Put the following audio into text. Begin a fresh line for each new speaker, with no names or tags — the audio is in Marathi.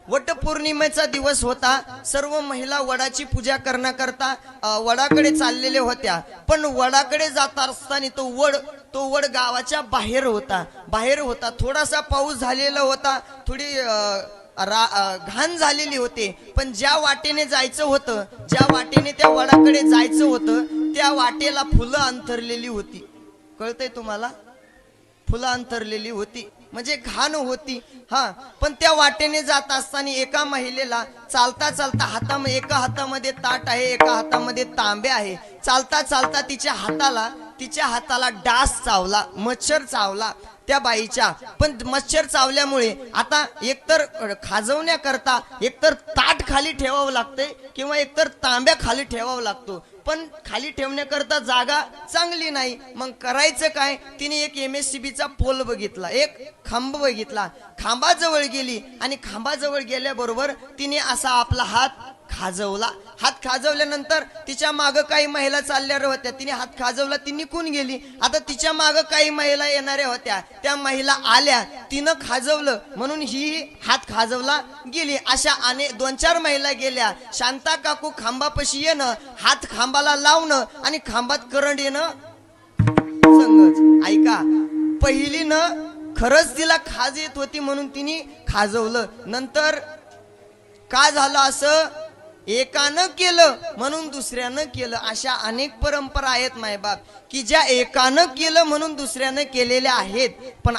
वटपौर्णिमेचा दिवस होता। सर्व महिला वडाची पूजा करण्याकरता वडाकडे चाललेले होत्या। पण वडाकडे जात असताना तो वड गावाच्या बाहेर होता। थोडासा पाऊस झालेला होता, थोडी घाण झालेली होते। पण ज्या वाटेने जायचं होतं, ज्या वाटेने त्या वडाकडे जायचं होतं, त्या वाटेला फुलं अंतरलेली होती। कळतंय तुम्हाला? फुलं अंतरलेली होती म्हणजे घाण होती। हा, पण त्या वाटेने जात असताना एका महिलेला चालता चालता एका हातामध्ये ताट आहे, एका हातामध्ये तांबे आहे। चालता चालता तिच्या हाताला डास चावला, मच्छर चावला त्या बाईच्या। पण मच्छर चावल्यामुळे आता एकतर खाजवण्याकरता एकतर ताट खाली ठेवावं लागते किंवा एकतर तांब्या खाली ठेवावं लागतो। पण खाली ठेवण्याकरता जागा चांगली नाही, मग करायचं काय? तिने एक MSCBचा पोल बघितला, एक खांब बघितला। खांबाजवळ गेली आणि खांबाजवळ गेल्याबरोबर तिने असा आपला हात खाजवला। हात खाजवल्यानंतर तिच्या मागे काही महिला चालल्या होत्या। तिने हात खाजवला, ती निघून गेली। आता तिच्या मागे काही महिला येणाऱ्या होत्या, त्या महिला आल्या, तिनं खाजवलं म्हणून ही हात खाजवला गेली। अशा 2-4 महिला गेल्या। शांता काकू खांबापाशी येणं, हात खांबाला लावणं आणि खांबात करंट येणं संगच। ऐका, पहिलीनं खरंच तिला खाज येत होती म्हणून तिने खाजवलं। नंतर का झालं असं? एकानं केलं म्हणून दुसऱ्यानं केलं। अशा अनेक परंपरा आहेत मायबाप की ज्या एकानं केलं म्हणून दुसऱ्यानं केलेल्या आहेत। पण